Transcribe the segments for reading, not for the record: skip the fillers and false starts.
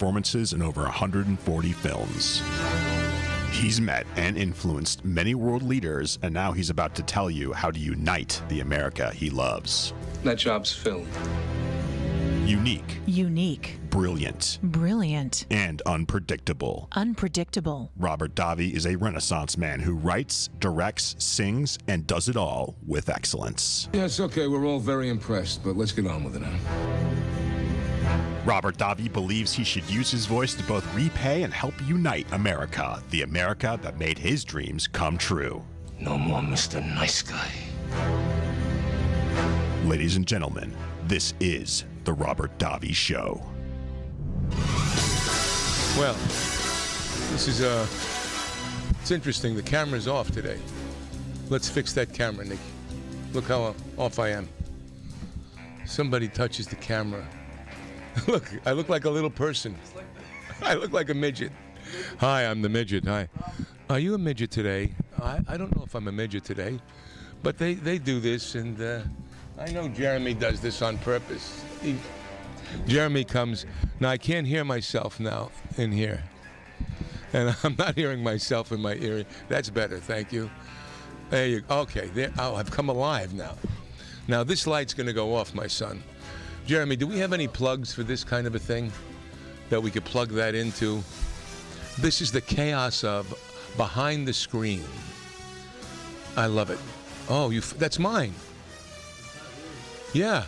performances in over 140 films. He's met and influenced many world leaders, and now he's about to tell you how to unite the America he loves. That job's filled. Unique. Brilliant. And unpredictable. Robert Davi is a Renaissance man who writes, directs, sings, and does it all with excellence. Yes, okay, we're all very impressed, but let's get on with it now. Robert Davi believes he should use his voice to both repay and help unite America, the America that made his dreams come true. No more Mr. Nice Guy. Ladies and gentlemen, this is The Robert Davi Show. Well, this is, it's interesting. The camera's off today. Let's fix that camera, Nick. Look how off I am. Somebody touches the camera. Look, I look like a little person. I look like a midget. Hi, I'm the midget. Hi. Are you a midget today? I don't know if I'm a midget today, but they do this, and I know Jeremy does this on purpose. Jeremy comes. Now, I can't hear myself now in here. And I'm not hearing myself in my ear. That's better, thank you. There you go. Okay, there. Oh, I've come alive now. Now, this light's going to go off, my son. Jeremy, do we have any plugs for this kind of a thing that we could plug that into? This is the chaos of behind the screen. I love it. Oh, that's mine. Yeah,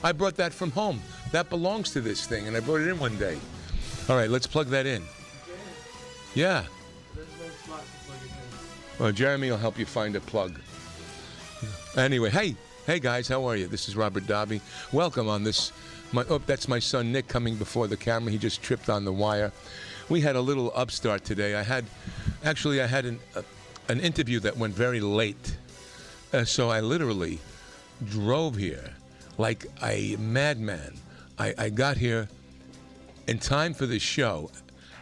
I brought that from home. That belongs to this thing, and I brought it in one day. All right, let's plug that in. Yeah. Well, Jeremy will help you find a plug. Anyway, hey guys, how are you? This is Robert Davi. Welcome on this. That's my son Nick coming before the camera. He just tripped on the wire. We had a little upstart today. I had an interview that went very late, so I literally drove here like a madman. I got here in time for this show,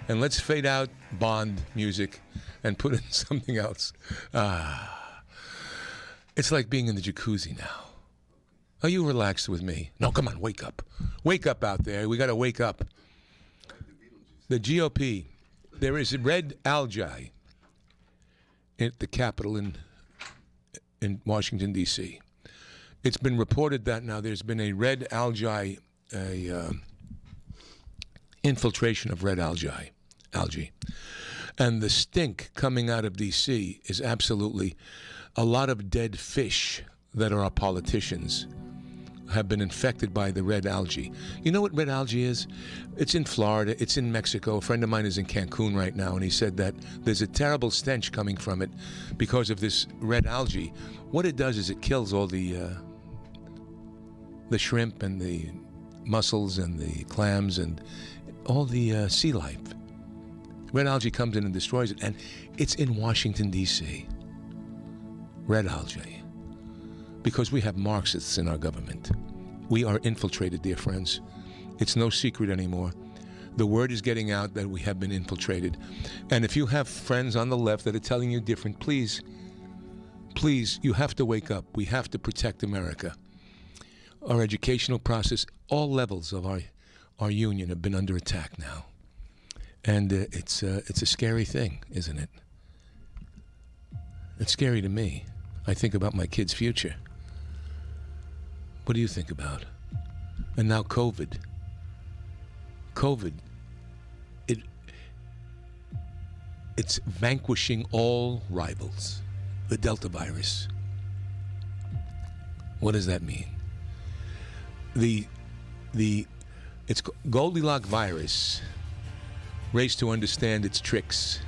and let's fade out Bond music and put in something else. It's like being in the jacuzzi now. Are you relaxed with me? No, come on, wake up. Wake up out there. We got to wake up. The GOP, there is red algae at the Capitol in Washington, D.C. It's been reported that now there's been a red algae, infiltration of red algae. And the stink coming out of D.C. is absolutely a lot of dead fish that are our politicians have been infected by the red algae. You know what red algae is? It's in Florida. It's in Mexico. A friend of mine is in Cancun right now, and he said that there's a terrible stench coming from it because of this red algae. What it does is it kills all the shrimp and the mussels and the clams and all the sea life. Red algae comes in and destroys it, and it's in Washington, D.C. Red algae. Because we have Marxists in our government. We are infiltrated, dear friends. It's no secret anymore. The word is getting out that we have been infiltrated. And if you have friends on the left that are telling you different, please, you have to wake up. We have to protect America. Our educational process, all levels of our union have been under attack now. And it's a scary thing, isn't it? It's scary to me. I think about my kids' future. What do you think about? And now COVID. It's vanquishing all rivals. The Delta virus. What does that mean? It's Goldilocks virus. Race to understand its tricks.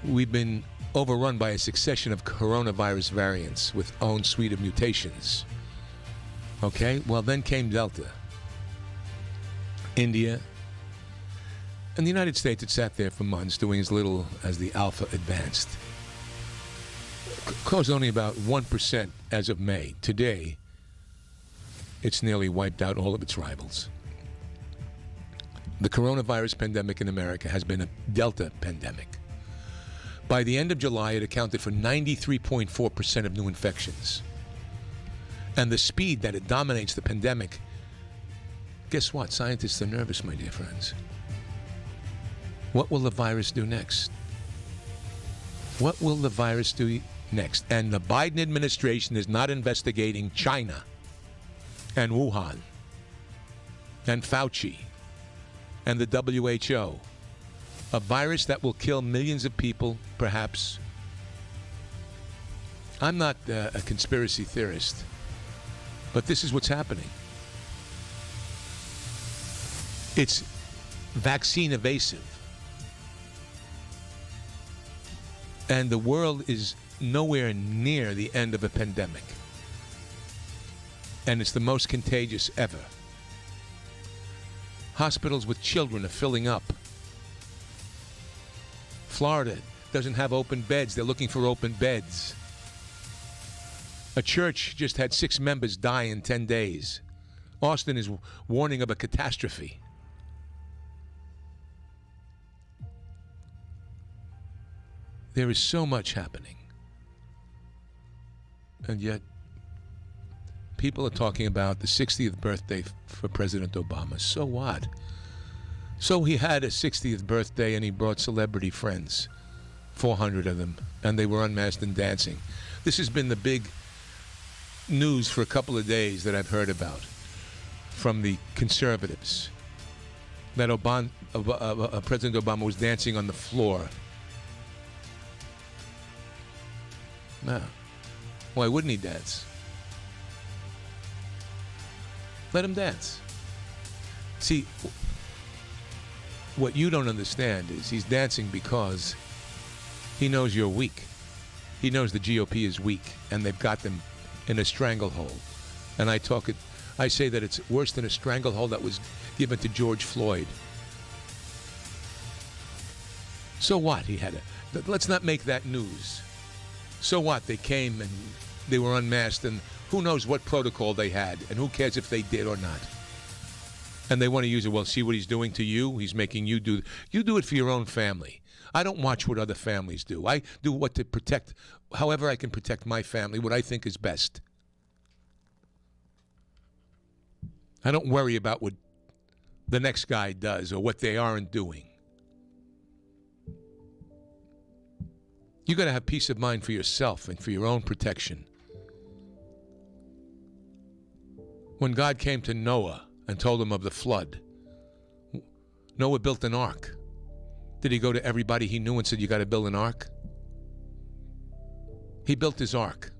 We've been overrun by a succession of coronavirus variants with own suite of mutations. Okay, well then came Delta. India. And the United States had sat there for months doing as little as the Alpha advanced. Caused only about 1% as of May. Today, it's nearly wiped out all of its rivals. The coronavirus pandemic in America has been a Delta pandemic. By the end of July, it accounted for 93.4% of new infections. And the speed that it dominates the pandemic Guess what? Scientists are nervous, my dear friends. What will the virus do next? What will the virus do next? And the Biden administration is not investigating China and Wuhan and Fauci and the WHO. A virus that will kill millions of people, perhaps. I'm not a conspiracy theorist, but this is what's happening. It's vaccine evasive. And the world is nowhere near the end of a pandemic. And it's the most contagious ever. Hospitals with children are filling up. Florida doesn't have open beds. They're looking for open beds. A church just had 6 members die in 10 days. Austin is warning of a catastrophe. There is so much happening. And yet, people are talking about the 60th birthday for President Obama. So what? So he had a 60th birthday and he brought celebrity friends, 400 of them, and they were unmasked and dancing. This has been the big news for a couple of days that I've heard about from the conservatives, that President Obama was dancing on the floor. No. Why wouldn't he dance? Let him dance. See, what you don't understand is he's dancing because he knows you're weak. He knows the GOP is weak, and they've got them in a stranglehold. And I say that it's worse than a stranglehold that was given to George Floyd. So what? Let's not make that news. So what? They came and they were unmasked, and who knows what protocol they had, and who cares if they did or not. And they want to use it. Well, see what he's doing to you? He's making you do. You do it for your own family. I don't watch what other families do. I do what to protect, however I can protect my family, what I think is best. I don't worry about what the next guy does or what they aren't doing. You got to have peace of mind for yourself and for your own protection. When God came to Noah and told him of the flood, Noah built an ark. Did he go to everybody he knew and said, you got to build an ark? He built his ark.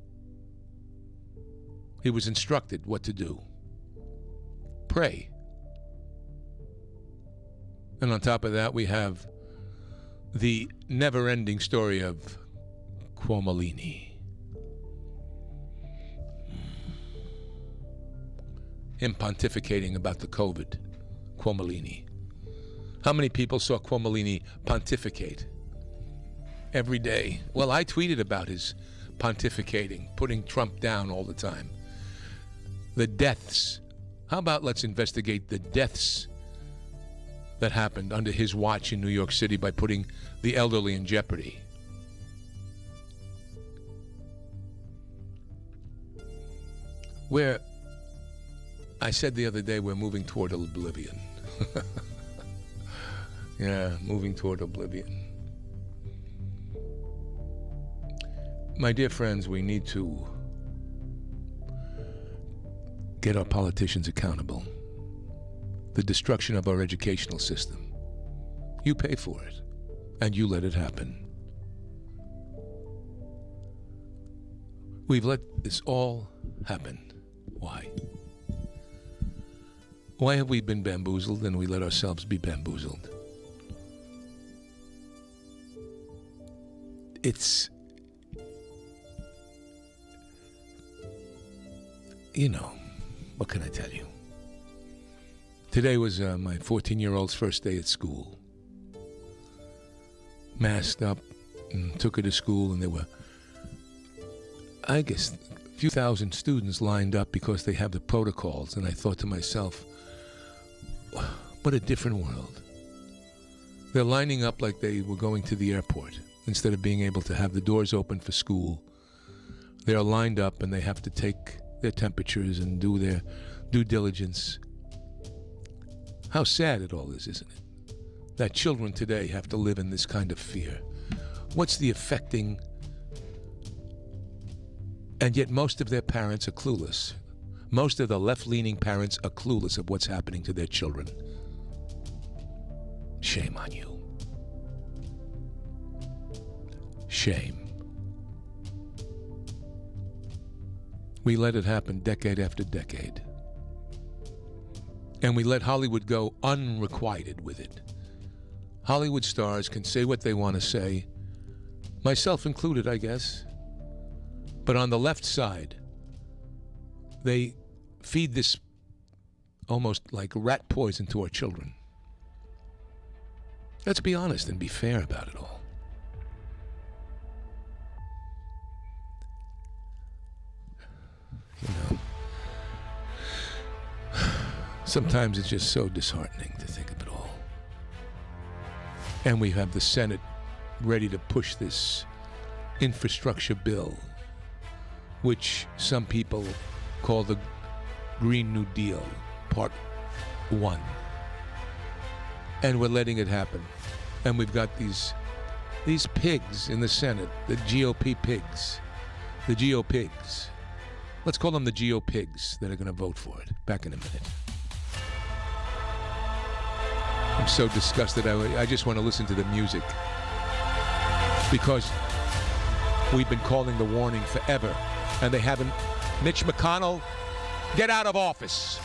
He was instructed what to do. Pray. And on top of that, we have the never-ending story of Cuomolini. Him pontificating about the COVID. Cuomolini. How many people saw Cuomolini pontificate every day? Well, I tweeted about his pontificating, putting Trump down all the time. The deaths. How about let's investigate the deaths that happened under his watch in New York City by putting the elderly in jeopardy. I said the other day, we're moving toward oblivion. Yeah, moving toward oblivion. My dear friends, we need to get our politicians accountable. The destruction of our educational system. You pay for it, and you let it happen. We've let this all happen. Why? Why have we been bamboozled and we let ourselves be bamboozled? It's, what can I tell you? Today was my 14-year-old's first day at school. Masked up and took her to school, and there were, I guess, a few thousand students lined up because they have the protocols. And I thought to myself, what a different world. They're lining up like they were going to the airport. Instead of being able to have the doors open for school, they're lined up and they have to take their temperatures and do their due diligence. How sad it all is, isn't it? That children today have to live in this kind of fear. What's the affecting... And yet most of their parents are clueless. Most of the left-leaning parents are clueless of what's happening to their children. Shame on you. Shame. We let it happen decade after decade. And we let Hollywood go unrequited with it. Hollywood stars can say what they want to say, myself included, I guess. But on the left side, they feed this almost like rat poison to our children. Let's be honest and be fair about it all. You know, sometimes it's just so disheartening to think of it all. And we have the Senate ready to push this infrastructure bill, which some people call the Green New Deal, Part 1. And we're letting it happen. And we've got these pigs in the Senate, the GOP pigs. The GOPigs. Let's call them the GOPigs that are going to vote for it. Back in a minute. I'm so disgusted. I just want to listen to the music. Because we've been calling the warning forever. And they haven't. Mitch McConnell, get out of office.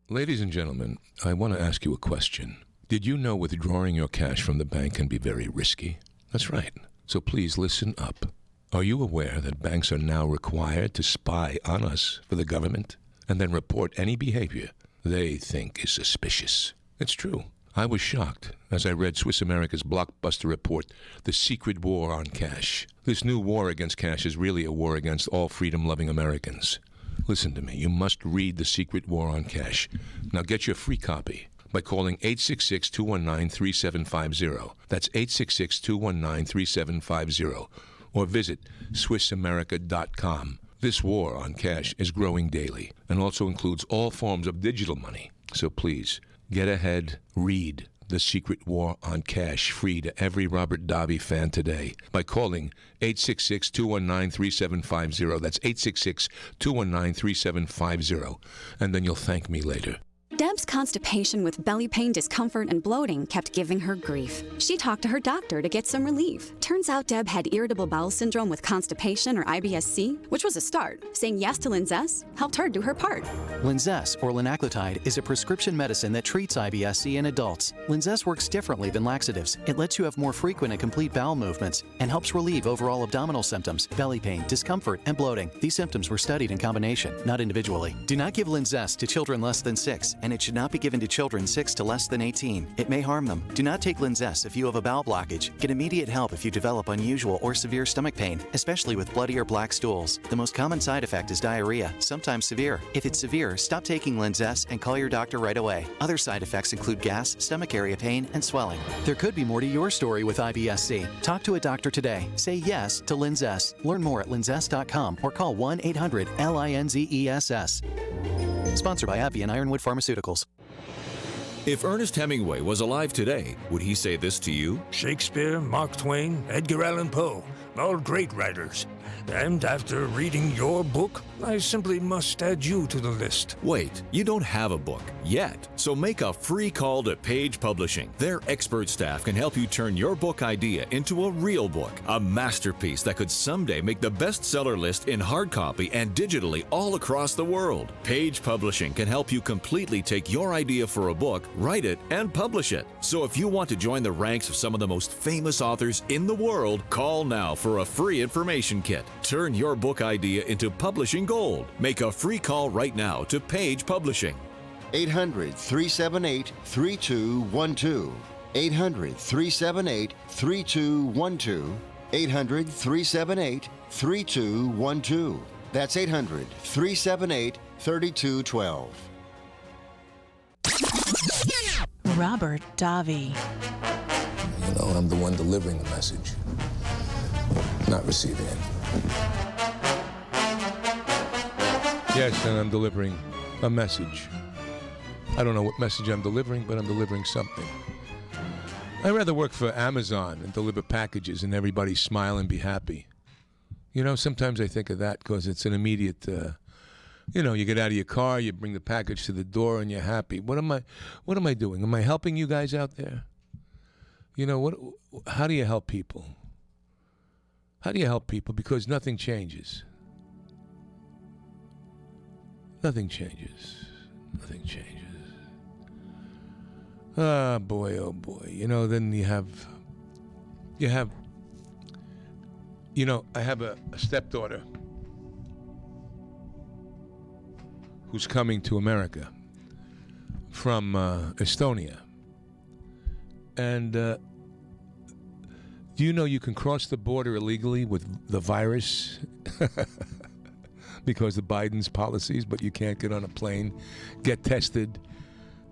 Ladies and gentlemen, I want to ask you a question. Did you know withdrawing your cash from the bank can be very risky? That's right. So please listen up. Are you aware that banks are now required to spy on us for the government and then report any behavior they think is suspicious? It's true. I was shocked as I read Swiss America's blockbuster report, The Secret War on Cash. This new war against cash is really a war against all freedom-loving Americans. Listen to me. You must read The Secret War on Cash. Now get your free copy by calling 866-219-3750. That's 866-219-3750. Or visit SwissAmerica.com. This war on cash is growing daily and also includes all forms of digital money. So please, get ahead, read The Secret War on Cash free to every Robert Davi fan today by calling 866-219-3750. That's 866-219-3750. And then you'll thank me later. Deb's constipation with belly pain, discomfort, and bloating kept giving her grief. She talked to her doctor to get some relief. Turns out Deb had irritable bowel syndrome with constipation, or IBS-C, which was a start. Saying yes to Linzess helped her do her part. Linzess, or linaclotide, is a prescription medicine that treats IBS-C in adults. Linzess works differently than laxatives. It lets you have more frequent and complete bowel movements and helps relieve overall abdominal symptoms, belly pain, discomfort, and bloating. These symptoms were studied in combination, not individually. Do not give Linzess to children less than 6, and it should not be given to children 6 to less than 18. It may harm them. Do not take Linzess if you have a bowel blockage. Get immediate help if you develop unusual or severe stomach pain, especially with bloody or black stools. The most common side effect is diarrhea, sometimes severe. If it's severe, stop taking Linzess and call your doctor right away. Other side effects include gas, stomach area pain, and swelling. There could be more to your story with IBS-C. Talk to a doctor today. Say yes to Linzess. Learn more at linzess.com or call 1-800-LINZESS. Sponsored by AbbVie and Ironwood Pharmaceuticals. If Ernest Hemingway was alive today, would he say this to you? Shakespeare, Mark Twain, Edgar Allan Poe, all great writers. And after reading your book, I simply must add you to the list. Wait, you don't have a book yet. So make a free call to Page Publishing. Their expert staff can help you turn your book idea into a real book, a masterpiece that could someday make the bestseller list in hard copy and digitally all across the world. Page Publishing can help you completely take your idea for a book, write it, and publish it. So if you want to join the ranks of some of the most famous authors in the world, call now for a free information kit. Turn your book idea into publishing gold. Make a free call right now to Page Publishing. 800-378-3212. 800-378-3212. 800-378-3212. That's 800-378-3212. Robert Davi. You know, I'm the one delivering the message, not receiving it. Yes, and I'm delivering a message. I don't know what message I'm delivering, but I'm delivering something. I'd rather work for Amazon and deliver packages and everybody smile and be happy. You know, sometimes I think of that because it's an immediate, you get out of your car, you bring the package to the door, and you're happy. What am I doing? Am I helping you guys out there? You know, how do you help people? How do you help people? Because nothing changes. Nothing changes. Nothing changes. Ah, boy, oh boy. Then I have a stepdaughter who's coming to America from Estonia. And do you know you can cross the border illegally with the virus because of Biden's policies, but you can't get on a plane, get tested,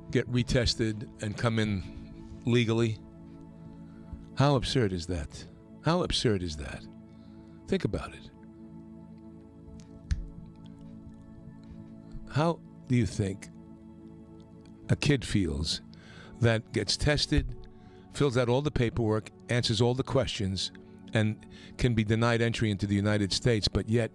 get retested, and come in legally? How absurd is that? How absurd is that? Think about it. How do you think a kid feels that gets tested, fills out all the paperwork, answers all the questions, and can be denied entry into the United States, but yet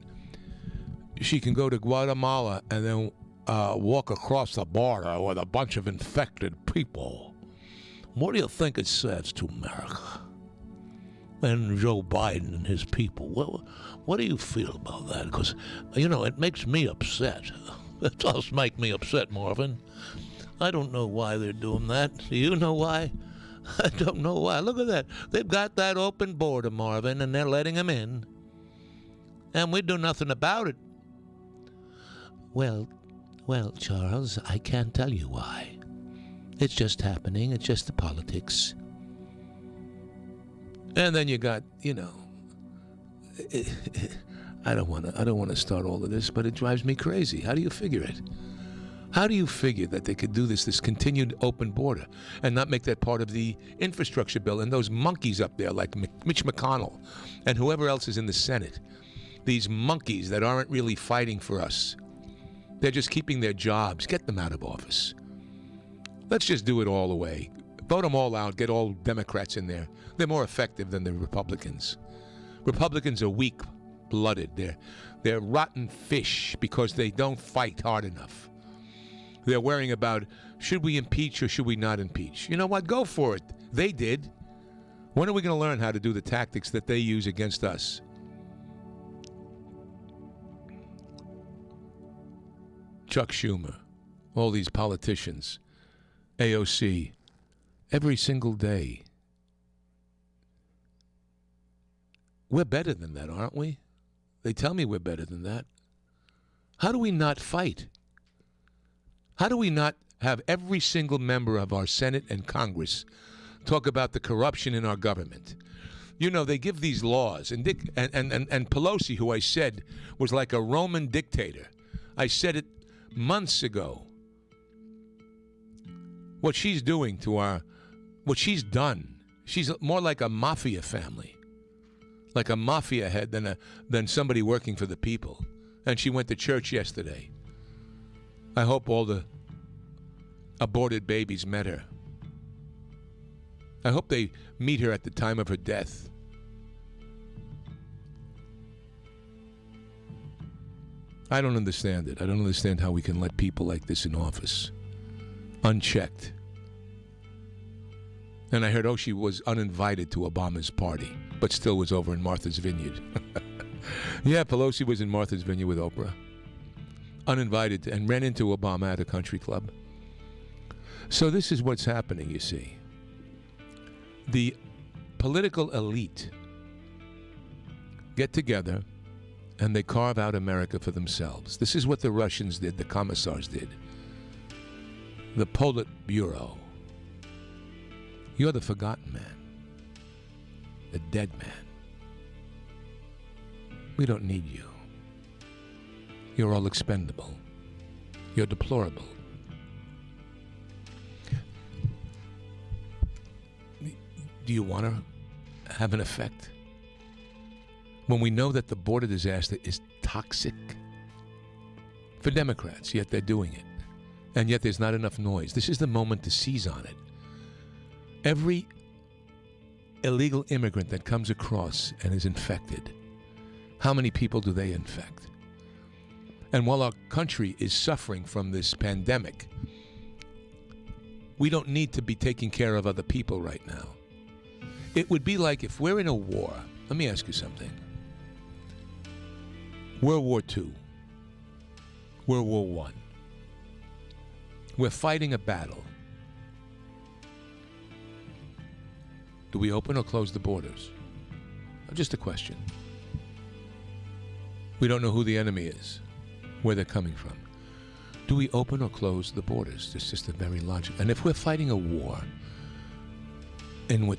she can go to Guatemala and then walk across the border with a bunch of infected people? What do you think it says to America and Joe Biden and his people? What do you feel about that? Because, it makes me upset. It does make me upset, Marvin. I don't know why they're doing that. Do you know why? I don't know why. Look at that. They've got that open border, Marvin, and they're letting them in. And we do nothing about it. Well, Charles, I can't tell you why. It's just happening. It's just the politics. And then you got, I don't want to start all of this, but it drives me crazy. How do you figure it? How do you figure that they could do this continued open border and not make that part of the infrastructure bill? And those monkeys up there like Mitch McConnell and whoever else is in the Senate, these monkeys that aren't really fighting for us. They're just keeping their jobs. Get them out of office. Let's just do it all away. Vote them all out. Get all Democrats in there. They're more effective than the Republicans. Republicans are weak-blooded. They're rotten fish because they don't fight hard enough. They're worrying about, should we impeach or should we not impeach? You know what? Go for it. They did. When are we going to learn how to do the tactics that they use against us? Chuck Schumer, all these politicians, AOC, every single day. We're better than that, aren't we? They tell me we're better than that. How do we not fight? How do we not have every single member of our Senate and Congress talk about the corruption in our government? They give these laws, and Pelosi, who I said was like a Roman dictator. I said it months ago. What she's doing what she's done, she's more like a mafia family, like a mafia head than somebody working for the people. And she went to church yesterday. I hope all the aborted babies met her. I hope they meet her at the time of her death. I don't understand it. I don't understand how we can let people like this in office, unchecked. And I heard, she was uninvited to Obama's party, but still was over in Martha's Vineyard. Yeah, Pelosi was in Martha's Vineyard with Oprah. Uninvited, and ran into Obama at a country club. So this is what's happening, you see. The political elite get together and they carve out America for themselves. This is what the Russians did, the commissars did. The Politburo. You're the forgotten man. The dead man. We don't need you. You're all expendable. You're deplorable. Do you want to have an effect? When we know that the border disaster is toxic for Democrats, yet they're doing it. And yet there's not enough noise. This is the moment to seize on it. Every illegal immigrant that comes across and is infected, how many people do they infect? And while our country is suffering from this pandemic, we don't need to be taking care of other people right now. It would be like if we're in a war. Let me ask you something. World War II, World War I. We're fighting a battle. Do we open or close the borders? Just a question. We don't know who the enemy is, where they're coming from. Do we open or close the borders? It's just a very logical. And if we're fighting a war, in what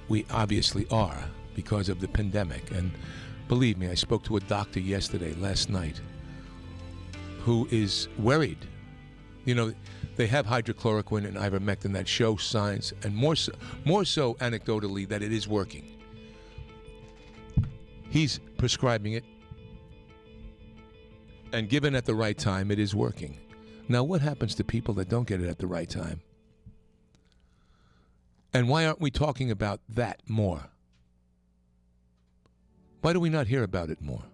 we obviously are because of the pandemic, and believe me, I spoke to a doctor last night, who is worried. You know, they have hydrochloroquine and ivermectin that show signs, and more so anecdotally, that it is working. He's prescribing it, and given at the right time, it is working. Now, what happens to people that don't get it at the right time? And why aren't we talking about that more? Why do we not hear about it more?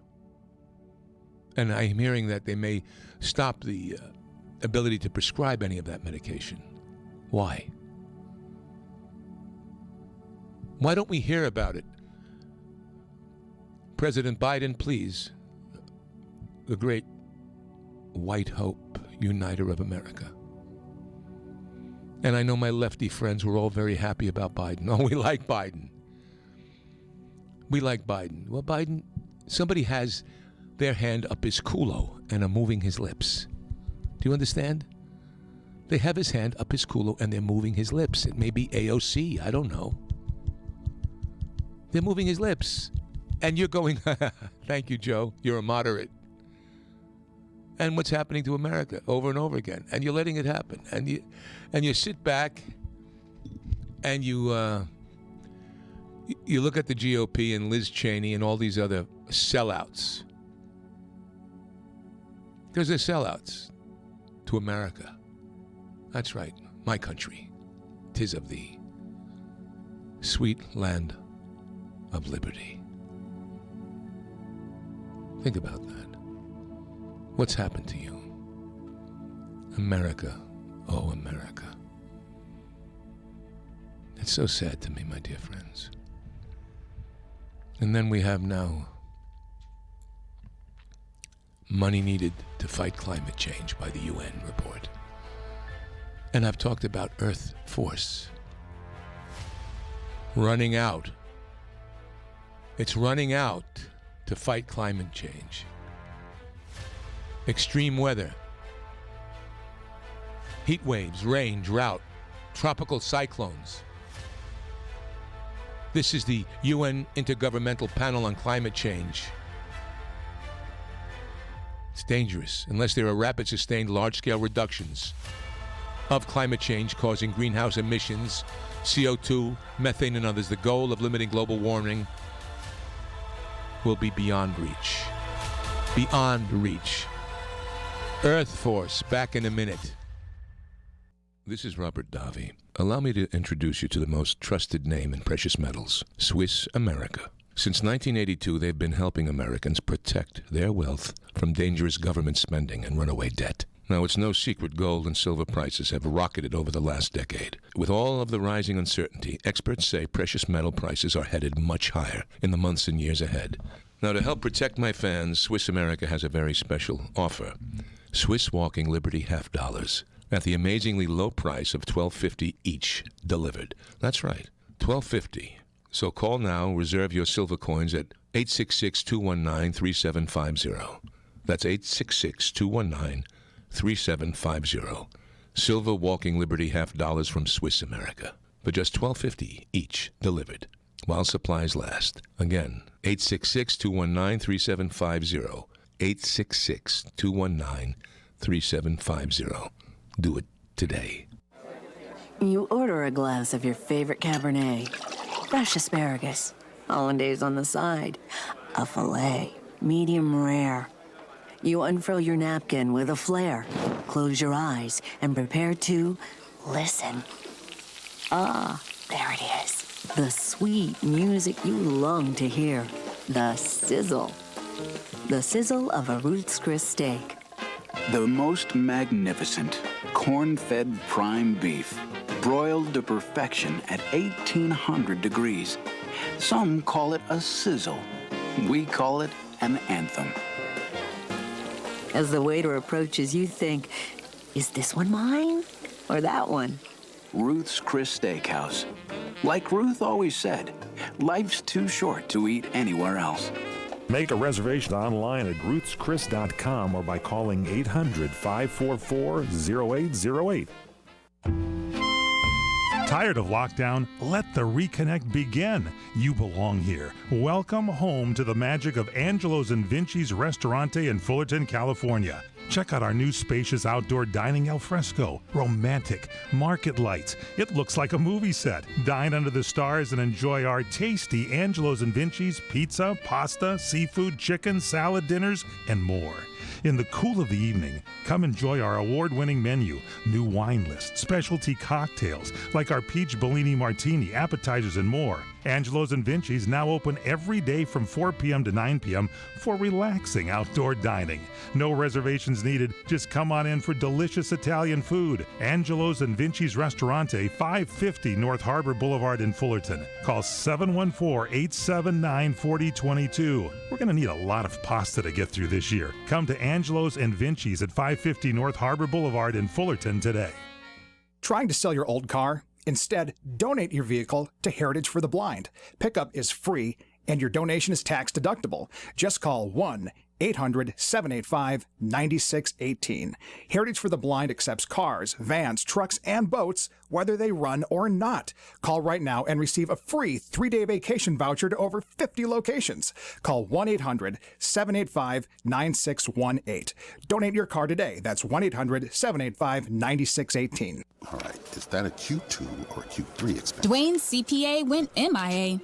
And I'm hearing that they may stop the ability to prescribe any of that medication. Why? Why don't we hear about it? President Biden, please, the great white hope, uniter of America. And I know my lefty friends were all very happy about Biden. Oh, we like Biden. We like Biden. Well, Biden, somebody has their hand up his culo and are moving his lips. Do you understand? They have his hand up his culo and they're moving his lips. It may be AOC, I don't know. They're moving his lips. And you're going, thank you, Joe, you're a moderate. And what's happening to America over and over again. And you're letting it happen. And you sit back and you look at the GOP and Liz Cheney and all these other sellouts. Because they're sellouts to America. That's right, my country. 'Tis of thee, sweet land of liberty. Think about that. What's happened to you? America, oh America. It's so sad to me, my dear friends. And then we have now money needed to fight climate change by the UN report. And I've talked about Earth Force running out. It's running out to fight climate change. Extreme weather, heat waves, rain, drought, tropical cyclones. This is the UN Intergovernmental Panel on Climate Change. It's dangerous unless there are rapid, sustained, large-scale reductions of climate change causing greenhouse emissions, CO2, methane, and others. The goal of limiting global warming will be beyond reach. Beyond reach. Earth Force, back in a minute. This is Robert Davi. Allow me to introduce you to the most trusted name in precious metals, Swiss America. Since 1982, they've been helping Americans protect their wealth from dangerous government spending and runaway debt. Now, it's no secret gold and silver prices have rocketed over the last decade. With all of the rising uncertainty, experts say precious metal prices are headed much higher in the months and years ahead. Now, to help protect my fans, Swiss America has a very special offer. Swiss Walking Liberty half dollars at the amazingly low price of $12.50 each delivered. That's right, $12.50. So call now, reserve your silver coins at 866-219-3750. That's 866-219-3750. Silver Walking Liberty half dollars from Swiss America for just $12.50 each delivered while supplies last. Again, 866-219-3750. 866-219-3750. Do it today. You order a glass of your favorite Cabernet, fresh asparagus, hollandaise on the side, a filet, medium rare. You unfurl your napkin with a flair, close your eyes, and prepare to listen. Ah, there it is. The sweet music you long to hear. The sizzle. The sizzle of a Ruth's Chris steak. The most magnificent corn-fed prime beef, broiled to perfection at 1,800 degrees. Some call it a sizzle. We call it an anthem. As the waiter approaches, you think, is this one mine or that one? Ruth's Chris Steakhouse. Like Ruth always said, life's too short to eat anywhere else. Make a reservation online at ruthschris.com or by calling 800-544-0808. Tired of lockdown? Let the reconnect begin. You belong here. Welcome home to the magic of Angelo's and Vinci's Restaurante in Fullerton, California. Check out our new spacious outdoor dining al fresco. Romantic, market lights. It looks like a movie set. Dine under the stars and enjoy our tasty Angelo's and Vinci's pizza, pasta, seafood, chicken, salad dinners, and more. In the cool of the evening, come enjoy our award-winning menu, new wine list, specialty cocktails like our Peach Bellini Martini, appetizers, and more. Angelo's and Vinci's now open every day from 4 p.m. to 9 p.m. for relaxing outdoor dining. No reservations needed. Just come on in for delicious Italian food. Angelo's and Vinci's Restaurante, 550 North Harbor Boulevard in Fullerton. Call 714-879-4022. We're going to need a lot of pasta to get through this year. Come to Angelo's and Vinci's at 550 North Harbor Boulevard in Fullerton today. Trying to sell your old car? Instead, donate your vehicle to Heritage for the Blind. Pickup is free, and your donation is tax deductible. Just call 1-800-785-9618. Heritage for the Blind accepts cars, vans, trucks, and boats, whether they run or not. Call right now and receive a free 3-day vacation voucher to over 50 locations. Call 1-800-785-9618. Donate your car today. That's 1-800-785-9618. All right, is that a Q2 or a Q3 expense? Dwayne's CPA went MIA.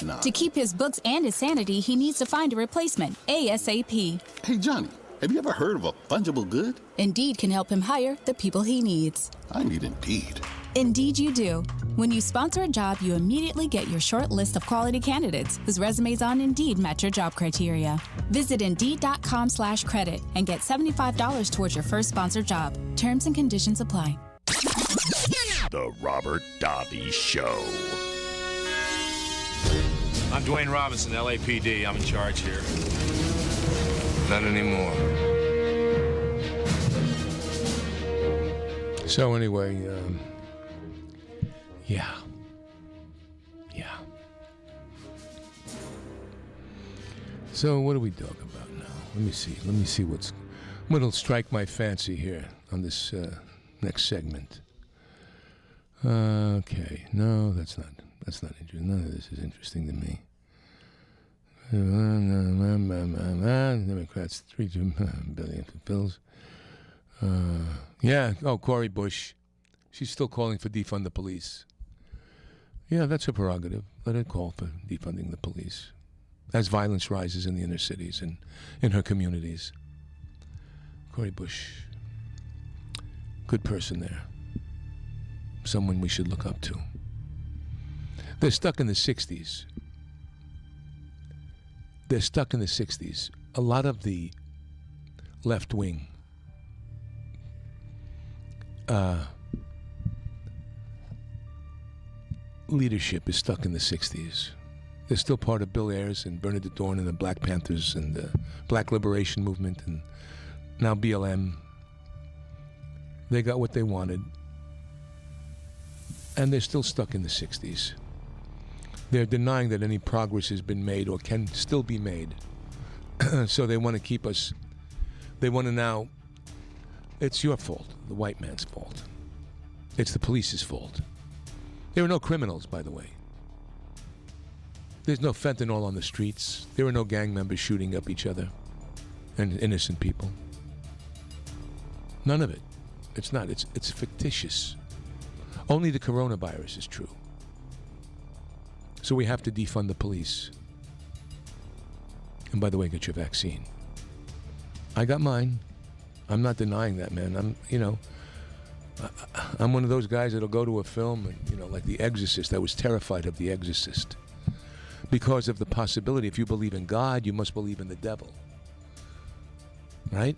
Nah. To keep his books and his sanity, he needs to find a replacement ASAP. Hey, Johnny, have you ever heard of a fungible good? Indeed can help him hire the people he needs. I need Indeed. Indeed you do. When you sponsor a job, you immediately get your short list of quality candidates whose resumes on Indeed match your job criteria. Visit Indeed.com/credit and get $75 towards your first sponsored job. Terms and conditions apply. The Robert Davi Show. I'm Dwayne Robinson, LAPD. I'm in charge here. Not anymore. So anyway, yeah. So what do we talk about now? Let me see what'll strike my fancy here on this next segment. Okay, no, that's not interesting. None of this is interesting to me. Democrats, 3 billion for bills. Cori Bush. She's still calling for defund the police. Yeah, that's her prerogative. Let her call for defunding the police as violence rises in the inner cities and in her communities. Cori Bush, good person there. Someone we should look up to. They're stuck in the 60s. A lot of the left wing leadership is stuck in the 60s. They're still part of Bill Ayers and Bernadette Dorn and the Black Panthers and the Black Liberation Movement and now BLM. They got what they wanted. And they're still stuck in the 60s. They're denying that any progress has been made or can still be made. So they want to keep us, they want to now, it's your fault, the white man's fault. It's the police's fault. There are no criminals, by the way. There's no fentanyl on the streets. There are no gang members shooting up each other and innocent people. None of it. It's not. It's fictitious. Only the coronavirus is true. So we have to defund the police. And by the way, get your vaccine. I got mine. I'm not denying that, man. I'm one of those guys that'll go to a film and, like The Exorcist. I was terrified of The Exorcist because of the possibility. If you believe in God, you must believe in the devil, right?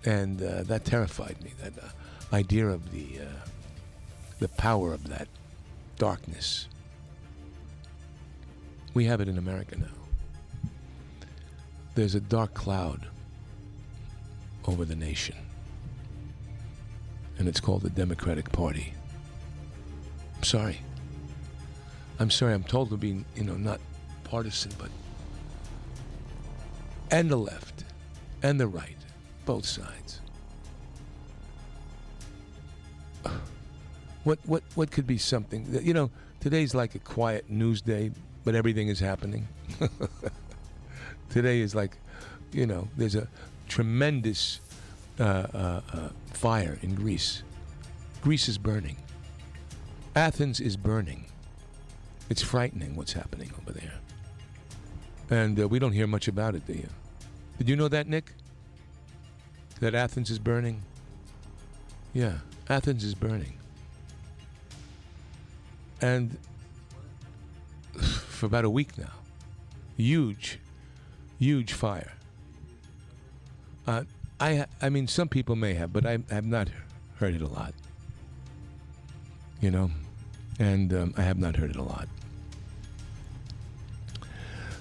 And that terrified me. That idea of the power of that darkness. We have it in America now. There's a dark cloud over the nation, and it's called the Democratic Party. I'm sorry. I'm told to be, not partisan, but and the left and the right, both sides. What could be something that, today's like a quiet news day, but everything is happening. Today is like, there's a tremendous fire in Greece. Greece is burning. Athens is burning. It's frightening what's happening over there. And we don't hear much about it, do you? Did you know that, Nick? That Athens is burning? Yeah, Athens is burning. And for about a week now, huge fire. I mean, some people may have, but I have not heard it a lot. And I have not heard it a lot.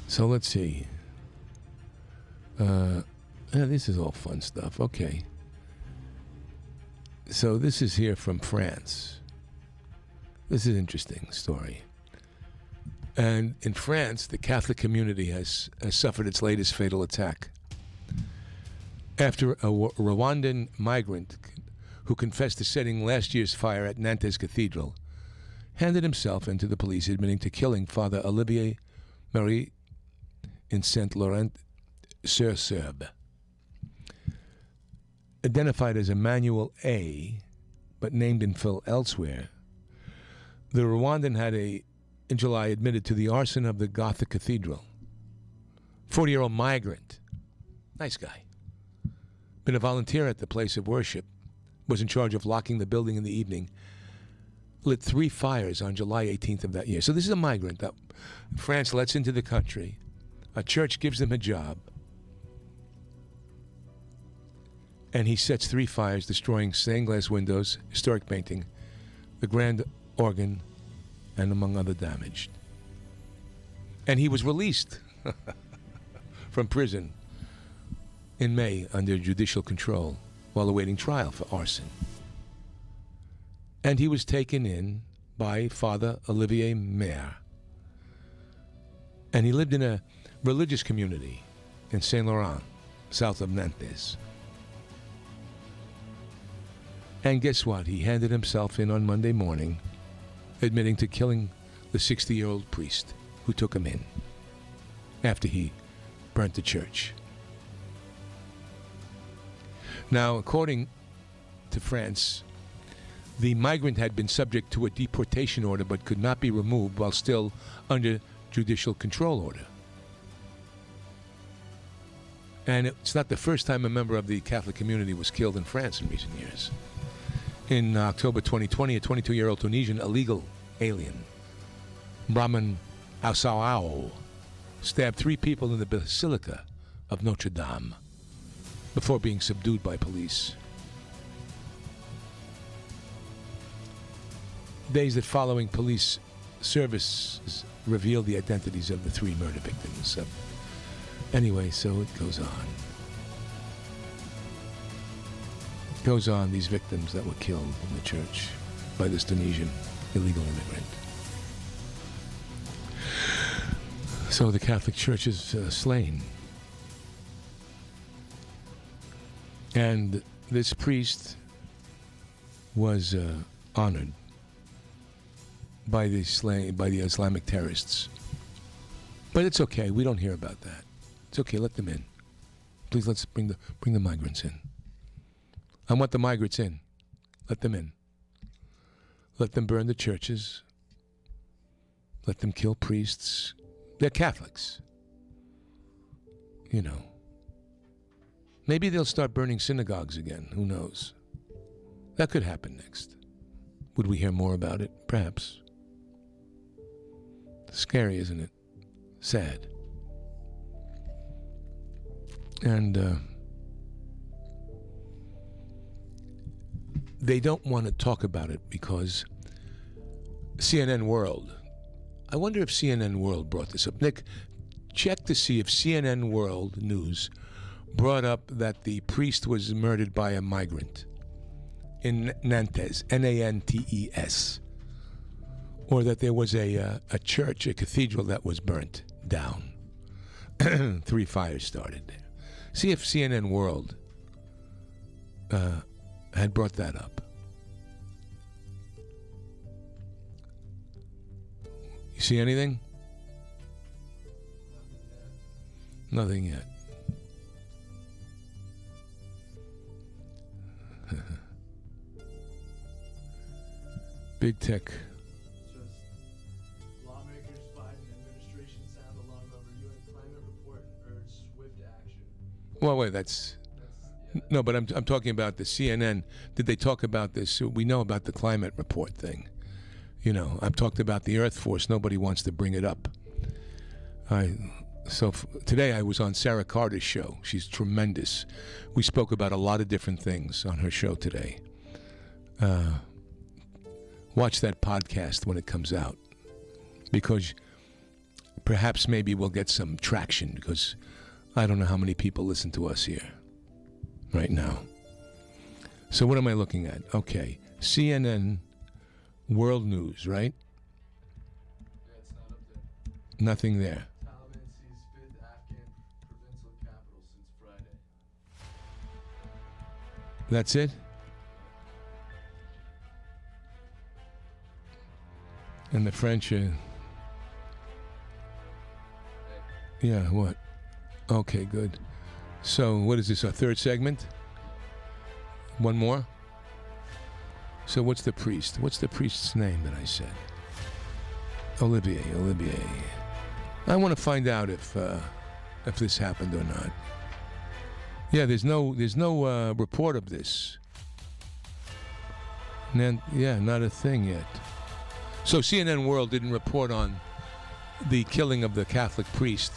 So let's see. This is all fun stuff. Okay. So this is here from France. This is an interesting story. And in France, the Catholic community has suffered its latest fatal attack after a Rwandan migrant who confessed to setting last year's fire at Nantes Cathedral handed himself into the police, admitting to killing Father Olivier Marie in Saint-Laurent-sur-Serbes. Identified as Emmanuel A., but named in full elsewhere, the Rwandan had in July admitted to the arson of the Gothic Cathedral. 40-year-old migrant. Nice guy. Been a volunteer at the place of worship. Was in charge of locking the building in the evening. Lit 3 fires on July 18th of that year. So this is a migrant that France lets into the country. A church gives them a job. And he sets 3 fires, destroying stained glass windows, historic painting, the grand organ, and among other damage. And he was released from prison in May under judicial control while awaiting trial for arson. And he was taken in by Father Olivier Maire. And he lived in a religious community in Saint Laurent, south of Nantes. And guess what? He handed himself in on Monday morning, admitting to killing the 60-year-old priest who took him in after he burnt the church. Now, according to France, the migrant had been subject to a deportation order but could not be removed while still under judicial control order. And it's not the first time a member of the Catholic community was killed in France in recent years. In October 2020, a 22-year-old Tunisian illegal alien, Brahman Aoussao, stabbed 3 people in the Basilica of Notre Dame before being subdued by police. Days that following, police services revealed the identities of the 3 murder victims. Anyway, so it goes on. Goes on, these victims that were killed in the church by this Tunisian illegal immigrant. So the Catholic Church is slain. And this priest was honored by the Islamic terrorists. But it's okay, we don't hear about that. It's okay, let them in. Please, let's bring the migrants in. I want the migrants in. Let them in. Let them burn the churches. Let them kill priests. They're Catholics. Maybe they'll start burning synagogues again. Who knows? That could happen next. Would we hear more about it? Perhaps. Scary, isn't it? Sad. And they don't want to talk about it because CNN World. I wonder if CNN World brought this up. Nick, check to see if CNN World News brought up that the priest was murdered by a migrant in Nantes, Nantes, or that there was a church, a cathedral that was burnt down. 3 fires started there. See if CNN World had brought that up. You see anything? Nothing yet. Big tech. Lawmakers, Biden administration sound alarm over UN climate report and urge swift action. Well, wait, no, but I'm talking about the CNN. Did they talk about this? We know about the climate report thing. You know, I've talked about the Earth Force. Nobody wants to bring it up. Today I was on Sarah Carter's show. She's tremendous. We spoke about a lot of different things on her show today. Watch that podcast when it comes out, because perhaps maybe we'll get some traction, because I don't know how many people listen to us here right now. So what am I looking at? Okay, CNN World News, right? Yeah, it's not up there. Nothing there. Taliban sees 5th Afghan provincial capital since Friday. That's it? And the French yeah, what? Okay, good. So what is this, our third segment? One more? So what's the priest? What's the priest's name that I said? Olivier. I want to find out if this happened or not. Yeah, there's no report of this. Yeah, not a thing yet. So CNN World didn't report on the killing of the Catholic priest.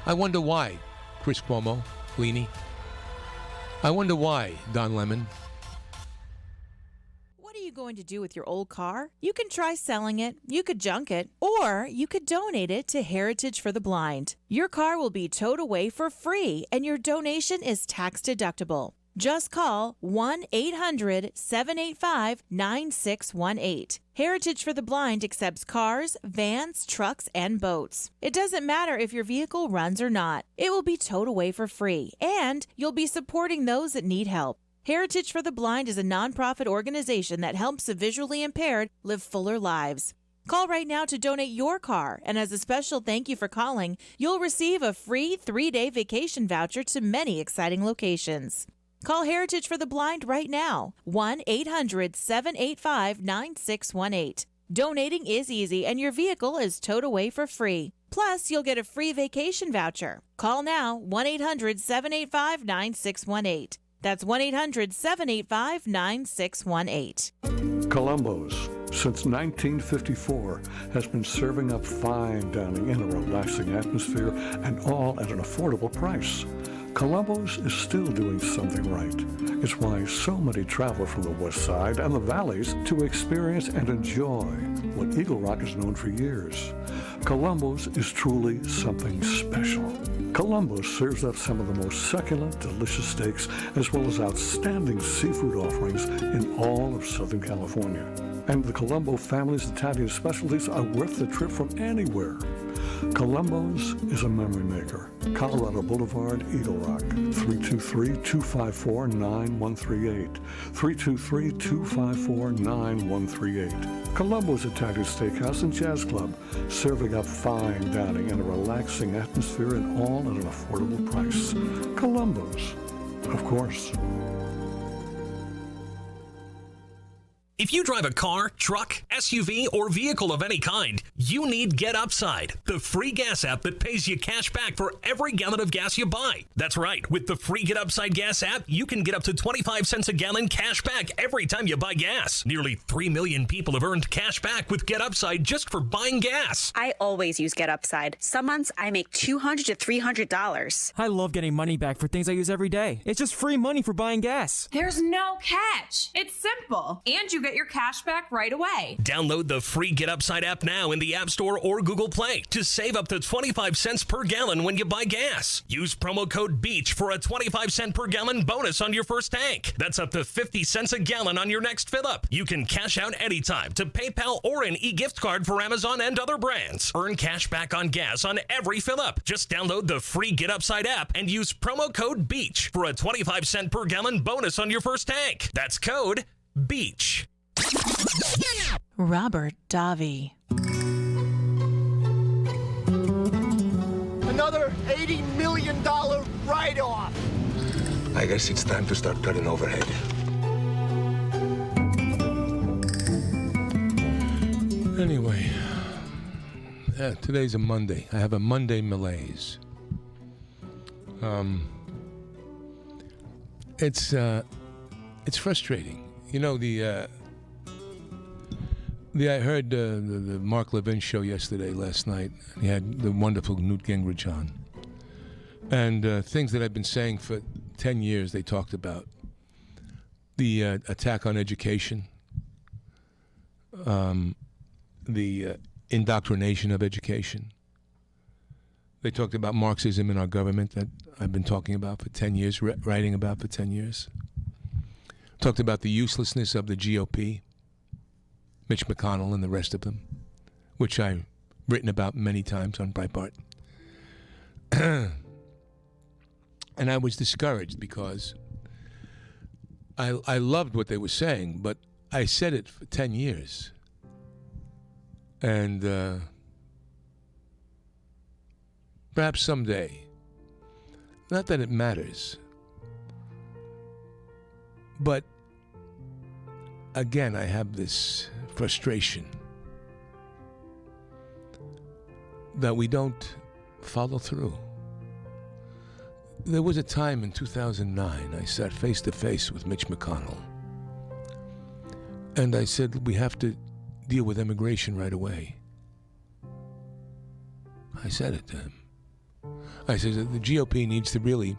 I wonder why, Chris Cuomo, Leany. I wonder why, Don Lemon. What are you going to do with your old car? You can try selling it, you could junk it, or you could donate it to Heritage for the Blind. Your car will be towed away for free, and your donation is tax deductible. Just call 1-800-785-9618. Heritage for the Blind accepts cars, vans, trucks, and boats. It doesn't matter if your vehicle runs or not. It will be towed away for free, and you'll be supporting those that need help. Heritage for the Blind is a nonprofit organization that helps the visually impaired live fuller lives. Call right now to donate your car, and as a special thank you for calling, you'll receive a free 3-day vacation voucher to many exciting locations. Call Heritage for the Blind right now, 1-800-785-9618. Donating is easy, and your vehicle is towed away for free. Plus, you'll get a free vacation voucher. Call now, 1-800-785-9618. That's 1-800-785-9618. Columbo's, since 1954, has been serving up fine dining in a relaxing atmosphere, and all at an affordable price. Columbo's is still doing something right. It's why so many travel from the West Side and the Valleys to experience and enjoy what Eagle Rock has known for years. Columbo's is truly something special. Columbo's serves up some of the most succulent, delicious steaks, as well as outstanding seafood offerings in all of Southern California. And the Columbo family's Italian specialties are worth the trip from anywhere. Columbo's is a memory maker. Colorado Boulevard, Eagle Rock, 323-254-9138. 323-254-9138. Columbo's Italian Steakhouse and Jazz Club, serving up fine dining in a relaxing atmosphere and all at an affordable price. Columbo's, of course. If you drive a car, truck, SUV, or vehicle of any kind, you need Get Upside, the free gas app that pays you cash back for every gallon of gas you buy. That's right. With the free Get Upside gas app, you can get up to 25 cents a gallon cash back every time you buy gas. Nearly 3 million people have earned cash back with Get Upside just for buying gas. I always use Get Upside. Some months I make $200 to $300. I love getting money back for things I use every day. It's just free money for buying gas. There's no catch. It's simple. And you get your cash back right away. Download the free Get Upside app now in the App Store or Google Play to save up to 25 cents per gallon when you buy gas. Use promo code BEACH for a 25 cent per gallon bonus on your first tank. That's up to 50 cents a gallon on your next fill up. You can cash out anytime to PayPal or an e-gift card for Amazon and other brands. Earn cash back on gas on every fill up. Just download the free Get Upside app and use promo code BEACH for a 25 cent per gallon bonus on your first tank. That's code BEACH. Robert Davi. Another $80 million write-off. I guess it's time to start cutting overhead. Anyway, today's a Monday. I have a Monday malaise. It's frustrating. You know, I heard the Mark Levin show last night. He had the wonderful Newt Gingrich on. And things that I've been saying for 10 years, they talked about. The attack on education, the indoctrination of education. They talked about Marxism in our government that I've been talking about for 10 years, writing about for 10 years. Talked about the uselessness of the GOP, Mitch McConnell and the rest of them, which I've written about many times on Breitbart. And I was discouraged because I loved what they were saying, but I said it for 10 years. And perhaps someday, not that it matters, but again, I have this frustration that we don't follow through. There was a time in 2009 I sat face to face with Mitch McConnell, and I said, we have to deal with immigration right away. I said it to him. I said that the GOP needs to really,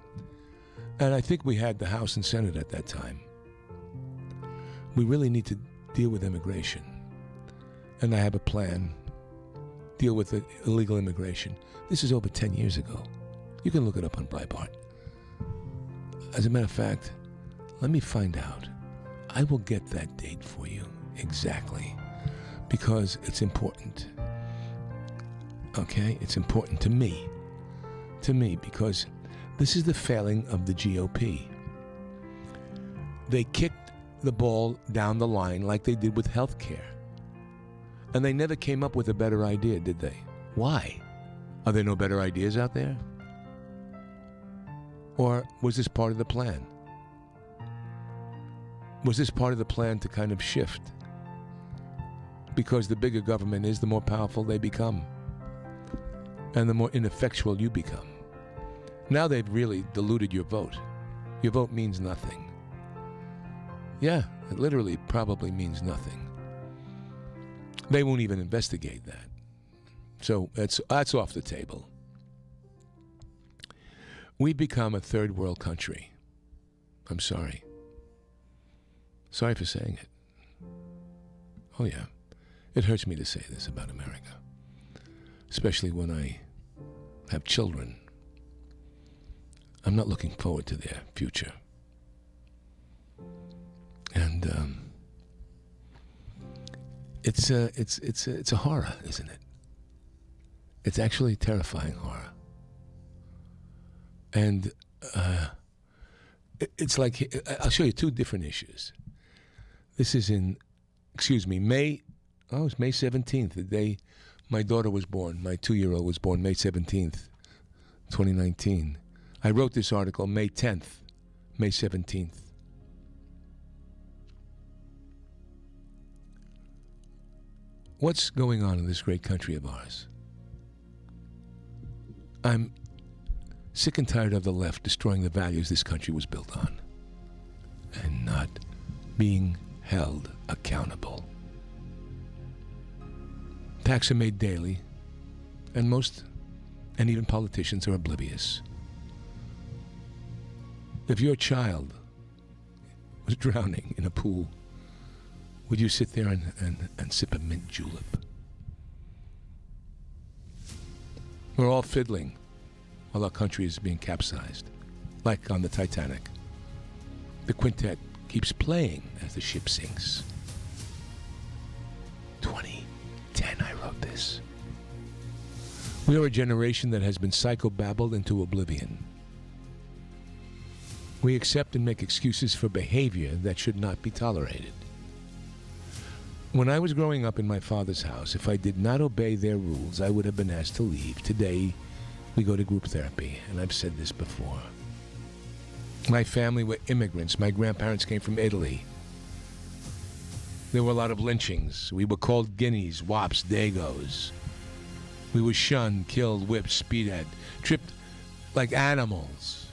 and I think we had the House and Senate at that time, we really need to deal with immigration. And I have a plan, deal with the illegal immigration. This is over 10 years ago. You can look it up on Breitbart. As a matter of fact, let me find out. I will get that date for you exactly, because it's important. Okay? It's important to me. To me, because this is the failing of the GOP. They kicked the ball down the line like they did with health care. And they never came up with a better idea, did they? Why? Are there no better ideas out there? Or was this part of the plan? Was this part of the plan to kind of shift? Because the bigger government is, the more powerful they become. And the more ineffectual you become. Now they've really diluted your vote. Your vote means nothing. Yeah, it literally probably means nothing. They won't even investigate that. So that's off the table. We've become a third world country. I'm sorry. Sorry for saying it. Oh yeah, it hurts me to say this about America. Especially when I have children. I'm not looking forward to their future. And it's a horror, isn't it? It's actually a terrifying horror. And it's like, I'll show you two different issues. This is it's May 17th, the day my daughter was born. My 2-year-old was born May 17th, 2019. I wrote this article May 10th, May 17th. what's going on in this great country of ours? I'm sick and tired of the left destroying the values this country was built on and not being held accountable. Attacks are made daily, and most, and even politicians, are oblivious. If your child was drowning in a pool, would you sit there and sip a mint julep? We're all fiddling while our country is being capsized, like on the Titanic. The quintet keeps playing as the ship sinks. 2010, I wrote this. We are a generation that has been psychobabbled into oblivion. We accept and make excuses for behavior that should not be tolerated. When I was growing up in my father's house, if I did not obey their rules, I would have been asked to leave. Today, we go to group therapy, and I've said this before. My family were immigrants. My grandparents came from Italy. There were a lot of lynchings. We were called guineas, wops, dagos. We were shunned, killed, whipped, speeded, tripped like animals.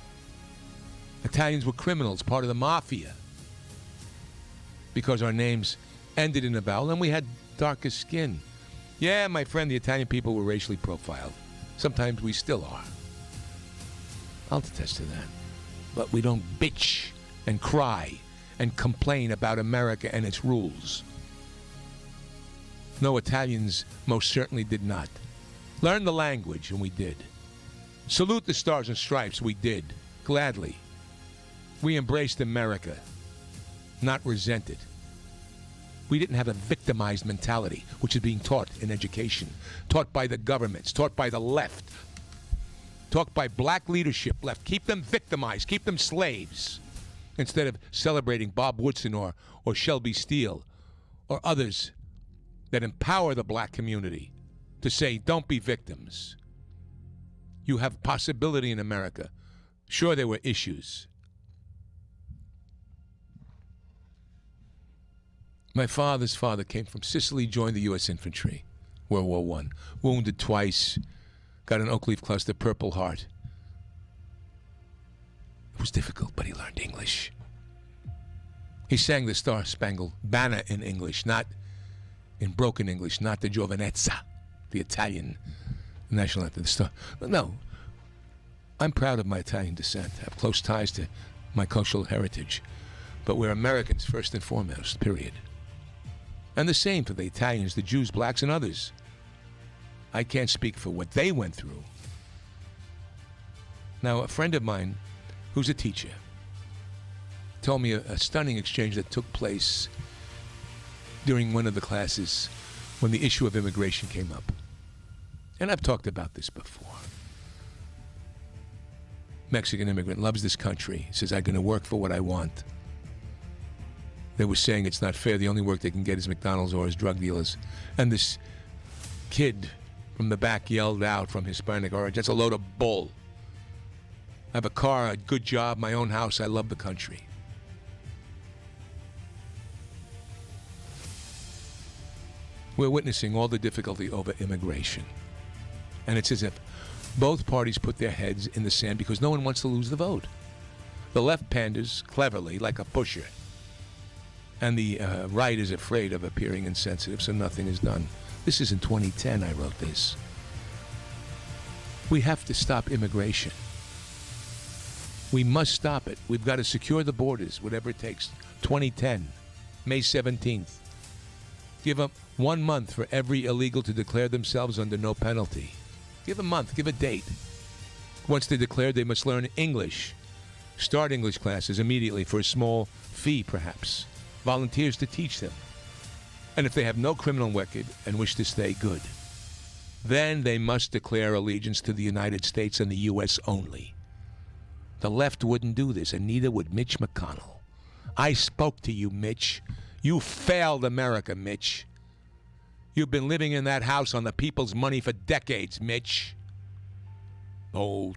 Italians were criminals, part of the mafia, because our names ended in a vowel, and we had darker skin. Yeah, my friend, the Italian people were racially profiled. Sometimes we still are. I'll attest to that. But we don't bitch and cry and complain about America and its rules. No, Italians most certainly did not. Learn the language, and we did. Salute the Stars and Stripes, we did, gladly. We embraced America, not resented. We didn't have a victimized mentality, which is being taught in education, taught by the governments, taught by the left, taught by black leadership left. Keep them victimized, keep them slaves, instead of celebrating Bob Woodson or Shelby Steele or others that empower the black community to say, don't be victims. You have possibility in America. Sure, there were issues. My father's father came from Sicily, joined the U.S. Infantry, World War I, wounded twice, got an oak leaf cluster, Purple Heart. It was difficult, but he learned English. He sang the Star-Spangled Banner in English, not in broken English, not the Giovinezza, the Italian national anthem. No, I'm proud of my Italian descent. I have close ties to my cultural heritage, but we're Americans first and foremost, period. And the same for the Italians, the Jews, blacks, and others. I can't speak for what they went through. Now, a friend of mine who's a teacher told me a stunning exchange that took place during one of the classes when the issue of immigration came up. And I've talked about this before. Mexican immigrant, loves this country, says, I'm going to work for what I want. They were saying it's not fair. The only work they can get is McDonald's or as drug dealers. And this kid from the back yelled out from Hispanic origin, that's a load of bull. I have a car, a good job, my own house. I love the country. We're witnessing all the difficulty over immigration. And it's as if both parties put their heads in the sand because no one wants to lose the vote. The left panders cleverly, like a pusher. And the right is afraid of appearing insensitive, so nothing is done. This is in 2010, I wrote this. We have to stop immigration. We must stop it. We've got to secure the borders, whatever it takes. 2010, May 17th. Give up 1 month for every illegal to declare themselves under no penalty. Give a month, give a date. Once they're declared, they must learn English. Start English classes immediately for a small fee, perhaps. Volunteers to teach them. And if they have no criminal record and wish to stay, good. Then they must declare allegiance to the United States and the U.S. only. The left wouldn't do this, and neither would Mitch McConnell. I spoke to you, Mitch. You failed America, Mitch. You've been living in that house on the people's money for decades, Mitch. Oh,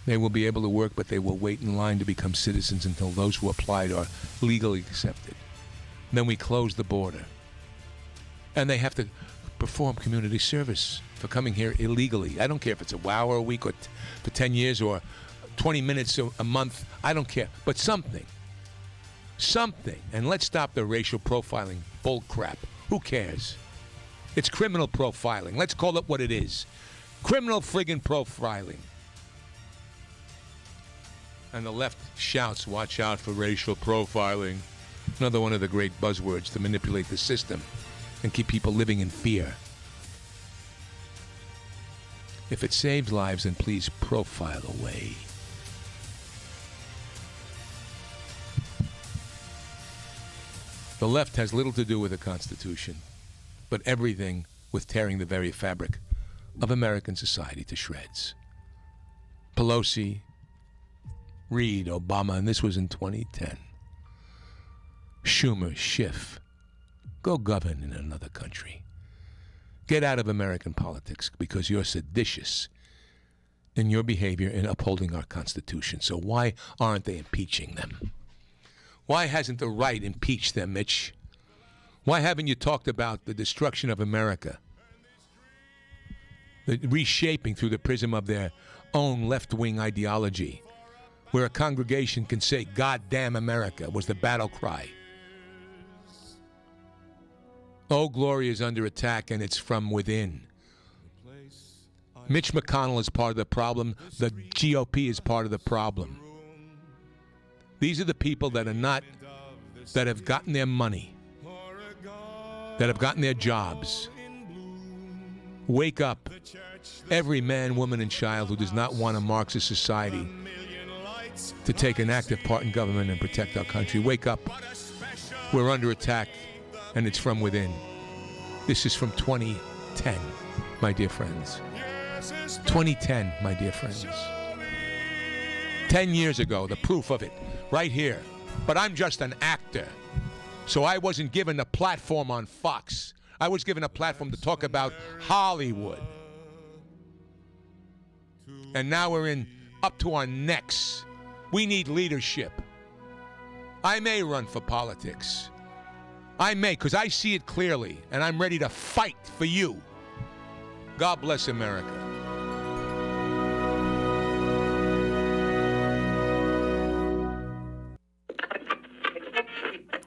They will be able to work, but they will wait in line to become citizens until those who applied are legally accepted. Then we close the border. And they have to perform community service for coming here illegally. I don't care if it's a hour a week or for 10 years or 20 minutes a month. I don't care. But something. Something. And let's stop the racial profiling bull crap. Who cares? It's criminal profiling. Let's call it what it is. Criminal friggin' profiling. And the left shouts, watch out for racial profiling. Another one of the great buzzwords to manipulate the system and keep people living in fear. If it saves lives, then please profile away. The left has little to do with the Constitution, but everything with tearing the very fabric of American society to shreds. Pelosi, Reid, Obama, and this was in 2010. Schumer, Schiff, go govern in another country. Get out of American politics because you're seditious in your behavior in upholding our Constitution. So why aren't they impeaching them? Why hasn't the right impeached them, Mitch? Why haven't you talked about the destruction of America? The reshaping through the prism of their own left-wing ideology, where a congregation can say, God damn America, was the battle cry. Oh, glory is under attack, and it's from within. Mitch McConnell is part of the problem. The GOP is part of the problem. These are the people that are not, that have gotten their money, that have gotten their jobs. Wake up. Every man, woman, and child who does not want a Marxist society to take an active part in government and protect our country. Wake up. We're under attack, and it's from within. This is from 2010, my dear friends. 2010, my dear friends. 10 years ago, the proof of it, right here. But I'm just an actor, so I wasn't given a platform on Fox. I was given a platform to talk about Hollywood. And now we're in up to our necks. We need leadership. I may run for politics. I may, because I see it clearly, and I'm ready to fight for you. God bless America.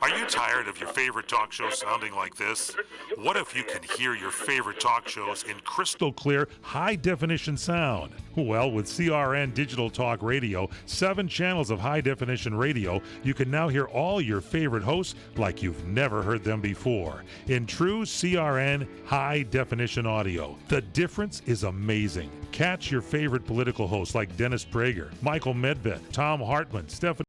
Are you tired of your favorite talk show sounding like this? What if you could hear your favorite talk shows in crystal clear, high-definition sound? Well, with CRN Digital Talk Radio, 7 channels of high-definition radio, you can now hear all your favorite hosts like you've never heard them before. In true CRN high-definition audio, the difference is amazing. Catch your favorite political hosts like Dennis Prager, Michael Medved, Tom Hartman, Stephanie